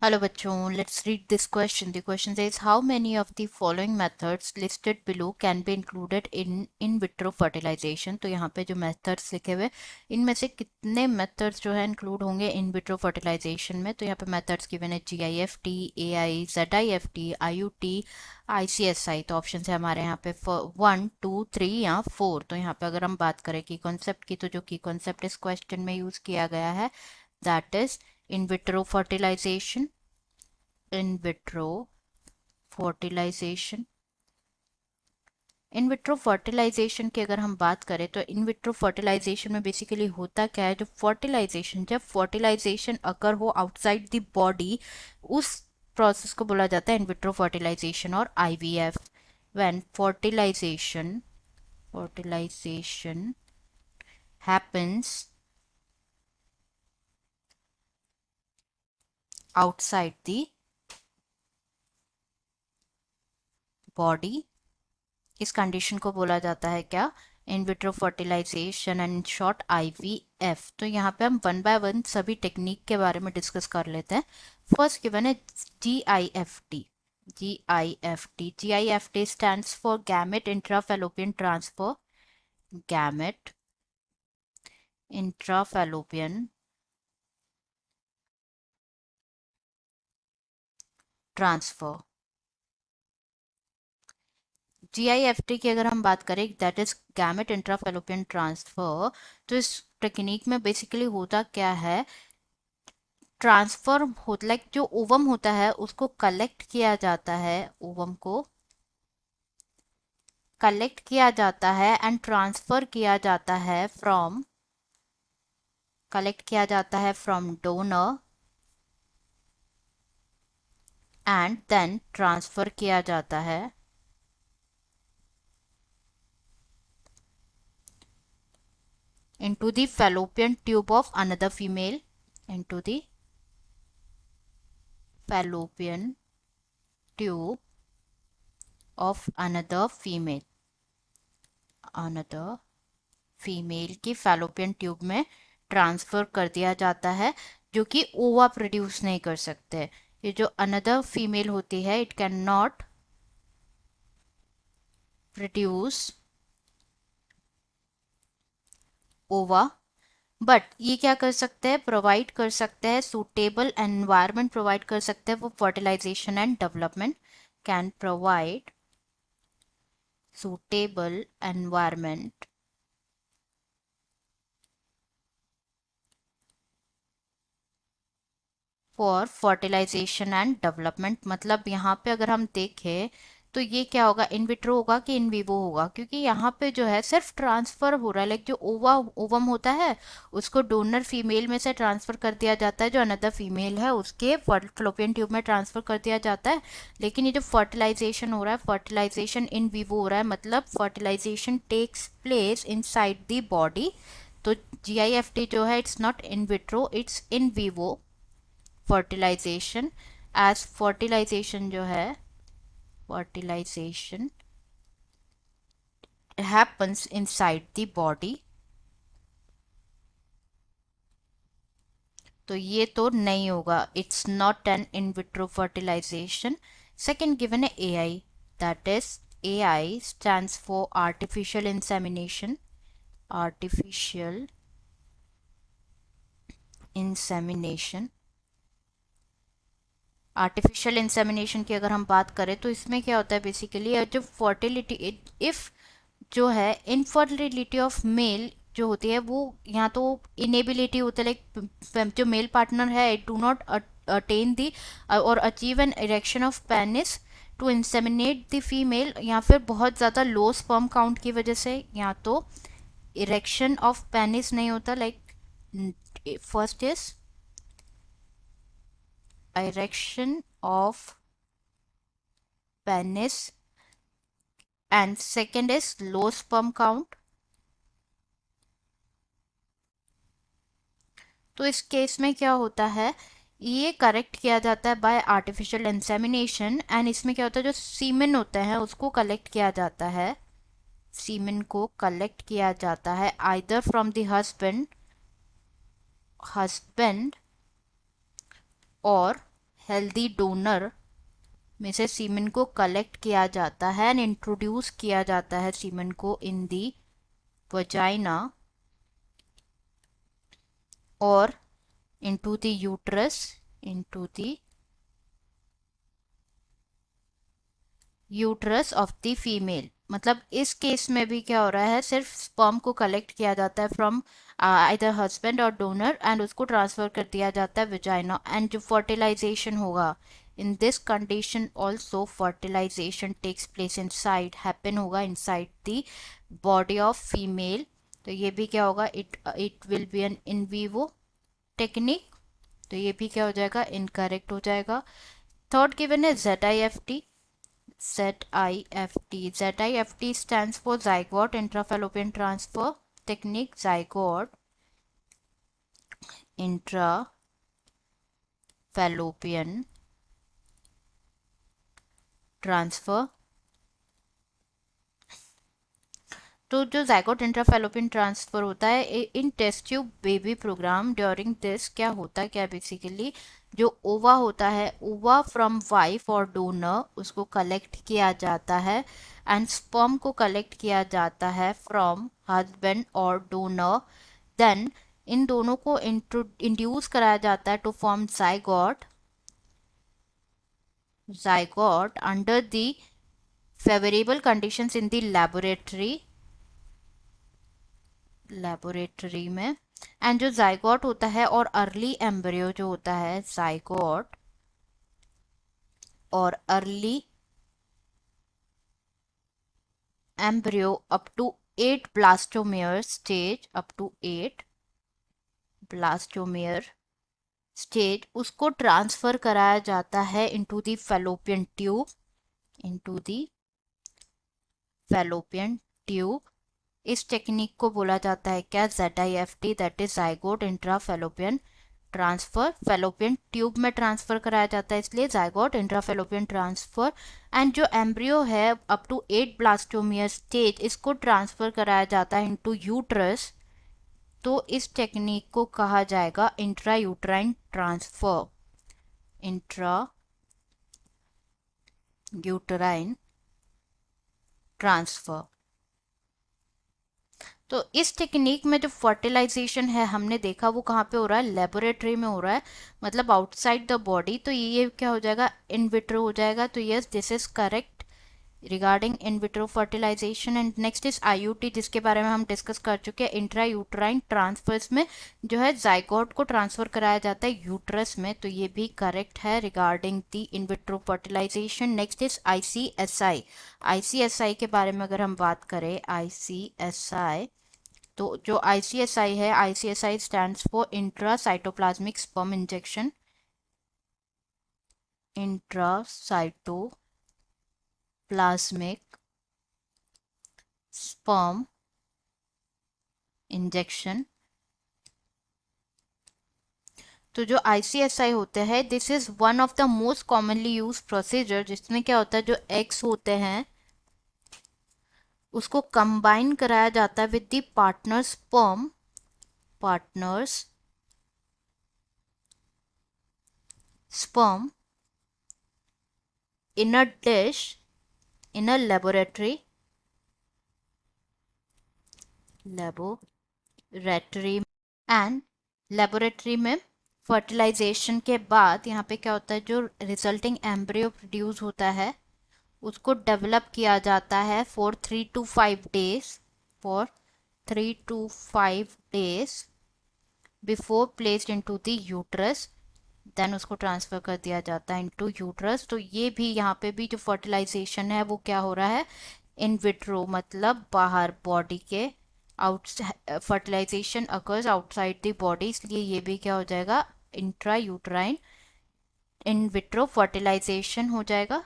Hello बच्चों, let's read this question. The question says, how many of the following methods listed below can be included in vitro fertilization? तो यहाँ पे जो methods लिखे हुए इनमें से कितने methods जो है include होंगे in vitro fertilization में? तो यहाँ पे methods given है GIFT, AI, ZIFT, IUT, ICSI. तो ऑप्शन है हमारे यहाँ पे 1, 2, 3 या 4. तो यहाँ पे अगर हम बात करें की कॉन्सेप्ट की, तो जो की कॉन्सेप्ट इस क्वेश्चन में यूज किया गया है that is in vitro fertilization. In vitro fertilization. In vitro fertilization की अगर हम बात करें तो इन विट्रो फर्टिलाइजेशन में बेसिकली होता क्या है, जब फर्टिलाइजेशन अकर हो आउटसाइड द बॉडी, उस प्रोसेस को बोला जाता है इन विट्रो फर्टिलाइजेशन और IVF. When fertilization happens outside the body, इस कंडीशन को बोला जाता है क्या, in vitro fertilization and in short IVF. तो यहाँ पे हम वन बाय वन सभी टेक्निक के बारे में डिस्कस कर लेते हैं. फर्स्ट गिवन है GIFT. GIFT stands for gamete intrafallopian transfer. Gamete intrafallopian transfer. GIFT की अगर हम बात करें that is gamete intrafallopian transfer, तो इस टेक्निक में बेसिकली होता क्या है, ट्रांसफर होता लाइक जो ओवम होता है उसको कलेक्ट किया जाता है, ओवम को कलेक्ट किया जाता है एंड ट्रांसफर किया जाता है फ्रॉम, कलेक्ट किया जाता है from donor and then transfer किया जाता है into the fallopian tube of another female, into the fallopian tube of another female, another female की फैलोपियन ट्यूब में ट्रांसफर कर दिया जाता है, जो कि ओवा प्रोड्यूस नहीं कर सकते. ये जो अनदर फीमेल होती है इट कैन नॉट प्रोड्यूस ओवा, बट ये क्या कर सकते हैं, प्रोवाइड कर सकते हैं सूटेबल एनवायरनमेंट, प्रोवाइड कर सकते हैं वो fertilization and development, can provide suitable environment for fertilization and development. मतलब यहाँ पे अगर हम देखें तो ये क्या होगा, इन विट्रो होगा कि इन विवो होगा, क्योंकि यहाँ पे जो है सिर्फ ट्रांसफर हो रहा है, लाइक जो ओवम होता है उसको डोनर फीमेल में से ट्रांसफर कर दिया जाता है, जो अनदर फीमेल है उसके फलोपियन ट्यूब में ट्रांसफर कर दिया जाता है. लेकिन ये जो फर्टिलाइजेशन हो रहा है, फर्टिलाइजेशन इन विवो हो रहा है, मतलब fertilisation takes place inside the body. तो जीआईएफटी जो है it's not in vitro, it's in vivo fertilisation. As fertilisation जो है, fertilisation happens inside the body. तो ये तो नहीं होगा, it's not an in vitro fertilisation. Second given है AI. That is AI stands for artificial insemination. Artificial insemination. Artificial insemination की अगर हम बात करें तो इसमें क्या होता है, बेसिकली जो फर्टिलिटी, इफ जो है इनफर्टिलिटी ऑफ मेल जो होती है वो यहाँ तो इनेबिलिटी होता है, लाइक जो मेल पार्टनर है it do not attain the और achieve an erection of penis to inseminate the female, या फिर बहुत ज़्यादा लो स्पर्म काउंट की वजह से, या तो इरेक्शन ऑफ पेनिस नहीं होता, like first is erection of penis and second is low sperm count. तो इस केस में क्या होता है, ये करेक्ट किया जाता है बाय आर्टिफिशियल इंसेमिनेशन. एंड इसमें क्या होता है, जो सीमेन होता है उसको कलेक्ट किया जाता है, सीमेन को कलेक्ट किया जाता है आइदर फ्रॉम द हस्बैंड और हेल्दी डोनर में से सीमेन को कलेक्ट किया जाता है एंड इंट्रोड्यूस किया जाता है सीमेन को इन दी वजाइना और into the uterus, into the uterus of the female. मतलब इस केस में भी क्या हो रहा है, सिर्फ स्पर्म को कलेक्ट किया जाता है फ्रॉम आइदर हस्बैंड और डोनर एंड उसको ट्रांसफर कर दिया जाता है विजाइना, एंड जो फर्टिलाइजेशन होगा in this condition also fertilisation takes place inside, happen होगा inside the body of female. तो ये भी क्या होगा, it will be an in vivo technique. तो ये भी क्या हो जाएगा, इनकरेक्ट हो जाएगा। थर्ड गिवन है ZIFT। ZIFT. ZIFT stands for zygote intrafallopian transfer technique. Zygote intrafallopian transfer। तो जो जाइगोट इंट्राफैलोपियन ट्रांसफर होता है in test tube baby programme, during this क्या होता है, क्या बेसिकली जो ओवा होता है, ओवा फ्रॉम वाइफ और डोनर उसको कलेक्ट किया जाता है एंड स्पर्म को कलेक्ट किया जाता है फ्रॉम हस्बैंड और डोनर। देन इन दोनों को इंड्यूस कराया जाता है to form zygote, zygote under the favourable conditions in the laboratory में। एंड जो जाइगोट होता है और अर्ली एम्ब्रियो जो होता है, जाइगोट और early embryo up to 8 blastomere stage, up to 8 blastomere stage, उसको ट्रांसफर कराया जाता है into the fallopian tube, into the fallopian tube. इस टेक्निक को बोला जाता है क्या, ZIFT, that is zygote intrafallopian transfer. Fallopian tube में ट्रांसफर कराया जाता है इसलिए जाइगोट इंट्राफेलोपियन ट्रांसफर। एंड जो एम्ब्रियो है अप टू 8 ब्लास्टोमियर स्टेज, इसको ट्रांसफर कराया जाता है इनटू यूट्रस। तो इस टेक्निक को कहा जाएगा intra uterine transfer, intra uterine transfer. तो इस टेक्निक में जो फर्टिलाइजेशन है हमने देखा वो कहाँ पे हो रहा है, लेबोरेटरी में हो रहा है, मतलब आउटसाइड द बॉडी। तो ये क्या हो जाएगा, इन विट्रो हो जाएगा। तो yes, this is correct regarding in vitro fertilization. And next is IUT, जिसके बारे में हम डिस्कस कर चुके हैं। इंट्रा यूट्राइन ट्रांसफर्स में जो है जाइगोट को ट्रांसफर कराया जाता है यूट्रस में। तो ये भी करेक्ट है regarding the in vitro fertilization. Next is ICSI। ICSI के बारे में अगर हम बात करें, ICSI, तो जो ICSI है, ICSI stands for intra cytoplasmic sperm injection, intra cytoplasmic sperm injection. तो जो ICSI होते हैं, this is one of the most commonly use procedure, जिसमें क्या होता है, जो एग्स होते हैं उसको कंबाइन कराया जाता है with the partner sperm, partners sperm in a dish in a laboratory and laboratory में फर्टिलाइजेशन के बाद यहाँ पे क्या होता है, जो रिजल्टिंग एम्ब्रियो प्रोड्यूस होता है उसको डेवलप किया जाता है for 3 to 5 days, for 3 to 5 days before placed into the uterus. Then उसको ट्रांसफर कर दिया जाता है इनटू यूट्रस। तो ये भी यहाँ पे भी जो फर्टिलाइजेशन है वो क्या हो रहा है, इन विट्रो, मतलब बाहर बॉडी के out, fertilisation occurs outside the body, इसलिए ये भी क्या हो जाएगा, intra uterine in vitro fertilisation हो जाएगा।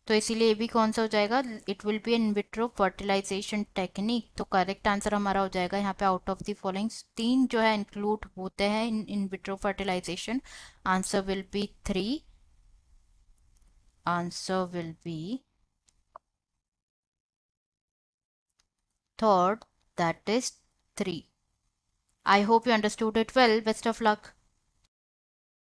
तो इसीलिए ये भी कौन सा हो जाएगा, it will be in vitro fertilisation technique. तो करेक्ट आंसर हमारा हो जाएगा यहाँ पे आउट ऑफ द फॉलोइंग तीन जो है इंक्लूड होते हैं in vitro fertilisation, answer will be 3, answer will be third, that is 3. I hope you understood it well. Best of luck.